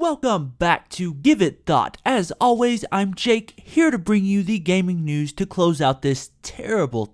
Welcome back to Give It Thought. As always, I'm Jake, here to bring you the gaming news to close out this terrible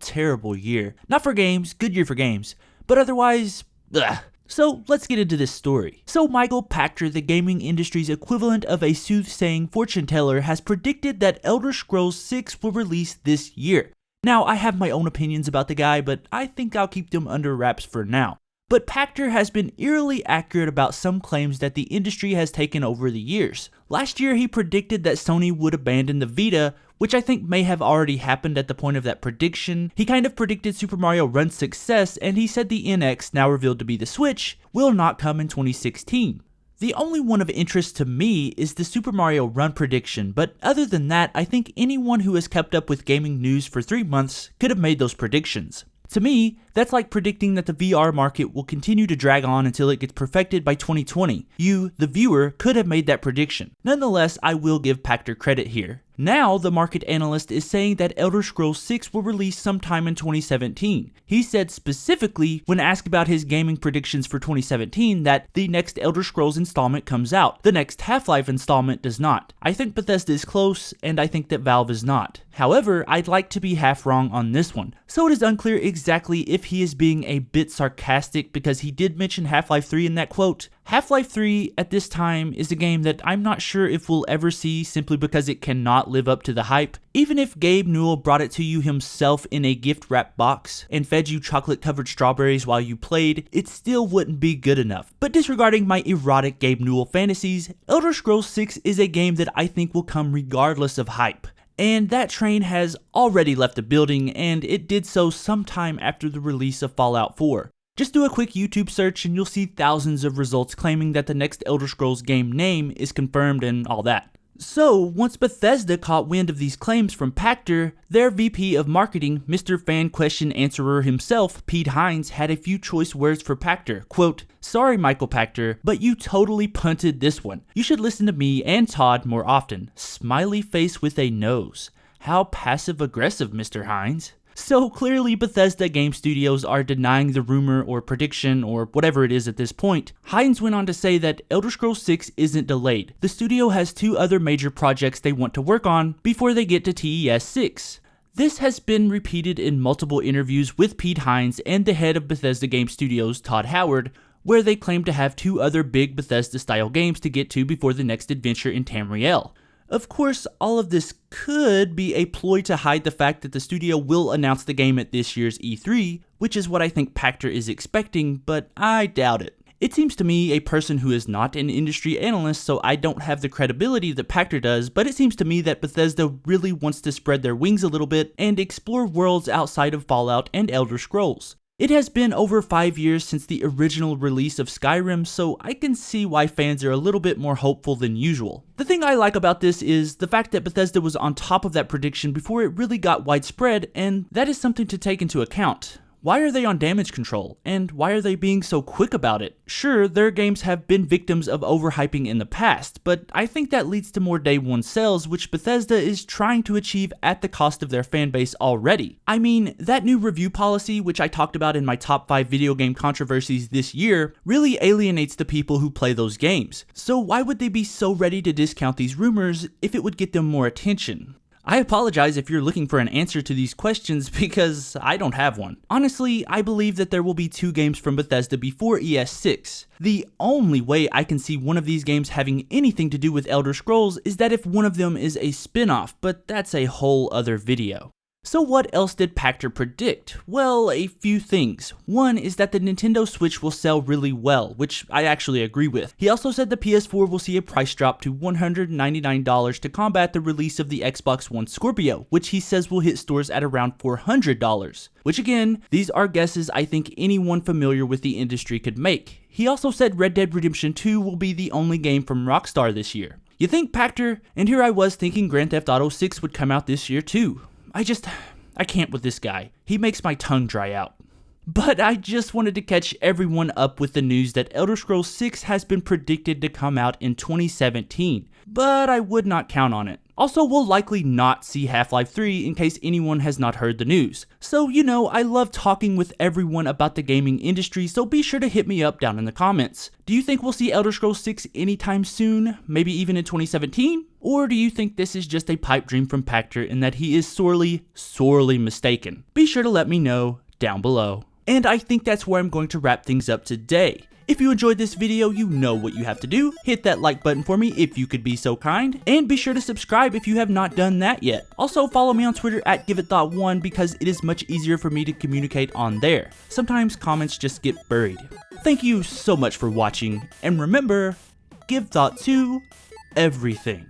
year. Not for games, good year for games, but otherwise, ugh. So let's get into this story. So Michael Pachter, the gaming industry's equivalent of a soothsaying fortune teller, has predicted that Elder Scrolls 6 will release this year. Now, I have my own opinions about the guy, but I think I'll keep them under wraps for now. But Pachter has been eerily accurate about some claims that the industry has taken over the years. Last year, he predicted that Sony would abandon the Vita, which I think may have already happened at the point of that prediction. He kind of predicted Super Mario Run's success, and he said the NX, now revealed to be the Switch, will not come in 2016. The only one of interest to me is the Super Mario Run prediction, but other than that, I think anyone who has kept up with gaming news for 3 months could have made those predictions. To me, that's like predicting that the VR market will continue to drag on until it gets perfected by 2020. You, the viewer, could have made that prediction. Nonetheless, I will give Pachter credit here. Now, the market analyst is saying that Elder Scrolls 6 will release sometime in 2017. He said specifically, when asked about his gaming predictions for 2017, that the next Elder Scrolls installment comes out. The next Half-Life installment does not. I think Bethesda is close, and I think that Valve is not. However, I'd like to be half wrong on this one. So it is unclear exactly if he is being a bit sarcastic, because he did mention Half-Life 3 in that quote. Half-Life 3 at this time is a game that I'm not sure if we'll ever see, simply because it cannot live up to the hype. Even if Gabe Newell brought it to you himself in a gift wrap box and fed you chocolate covered strawberries while you played, it still wouldn't be good enough. But disregarding my erotic Gabe Newell fantasies, Elder Scrolls 6 is a game that I think will come regardless of hype. And that train has already left the building, and it did so sometime after the release of Fallout 4. Just do a quick YouTube search and you'll see thousands of results claiming that the next Elder Scrolls game name is confirmed and all that. So, once Bethesda caught wind of these claims from Pachter, their VP of Marketing, Mr. Fan Question Answerer himself, Pete Hines, had a few choice words for Pachter. Quote, "Sorry, Michael Pachter, but you totally punted this one. You should listen to me and Todd more often. Smiley face with a nose. How passive-aggressive, Mr. Hines." So clearly Bethesda Game Studios are denying the rumor or prediction or whatever it is at this point. Hines went on to say that Elder Scrolls 6 isn't delayed. The studio has 2 other major projects they want to work on before they get to TES 6. This has been repeated in multiple interviews with Pete Hines and the head of Bethesda Game Studios, Todd Howard, where they claim to have 2 other big Bethesda-style games to get to before the next adventure in Tamriel. Of course, all of this could be a ploy to hide the fact that the studio will announce the game at this year's E3, which is what I think Pachter is expecting, but I doubt it. It seems to me, a person who is not an industry analyst, so I don't have the credibility that Pachter does, but it seems to me that Bethesda really wants to spread their wings a little bit and explore worlds outside of Fallout and Elder Scrolls. It has been over 5 years since the original release of Skyrim, so I can see why fans are a little bit more hopeful than usual. The thing I like about this is the fact that Bethesda was on top of that prediction before it really got widespread, and that is something to take into account. Why are they on damage control? And why are they being so quick about it? Sure, their games have been victims of overhyping in the past, but I think that leads to more day one sales, which Bethesda is trying to achieve at the cost of their fanbase already. I mean, that new review policy, which I talked about in my top 5 video game controversies this year, really alienates the people who play those games. So why would they be so ready to discount these rumors if it would get them more attention? I apologize if you're looking for an answer to these questions, because I don't have one. Honestly, I believe that there will be 2 games from Bethesda before ES6. The only way I can see one of these games having anything to do with Elder Scrolls is that if one of them is a spin-off, but that's a whole other video. So what else did Pachter predict? Well, a few things. One is that the Nintendo Switch will sell really well, which I actually agree with. He also said the PS4 will see a price drop to $199 to combat the release of the Xbox One Scorpio, which he says will hit stores at around $400. Which again, these are guesses I think anyone familiar with the industry could make. He also said Red Dead Redemption 2 will be the only game from Rockstar this year. You think, Pachter? And here I was thinking Grand Theft Auto 6 would come out this year too. I can't with this guy. He makes my tongue dry out. But I just wanted to catch everyone up with the news that Elder Scrolls 6 has been predicted to come out in 2017, but I would not count on it. Also, we'll likely not see Half-Life 3 in case anyone has not heard the news. So, I love talking with everyone about the gaming industry, so be sure to hit me up down in the comments. Do you think we'll see Elder Scrolls 6 anytime soon? Maybe even in 2017? Or do you think this is just a pipe dream from Pachter and that he is sorely, sorely mistaken? Be sure to let me know down below. And I think that's where I'm going to wrap things up today. If you enjoyed this video, you know what you have to do. Hit that like button for me if you could be so kind. And be sure to subscribe if you have not done that yet. Also, follow me on Twitter at GiveItThought1 because it is much easier for me to communicate on there. Sometimes comments just get buried. Thank you so much for watching, and remember, give thought to everything.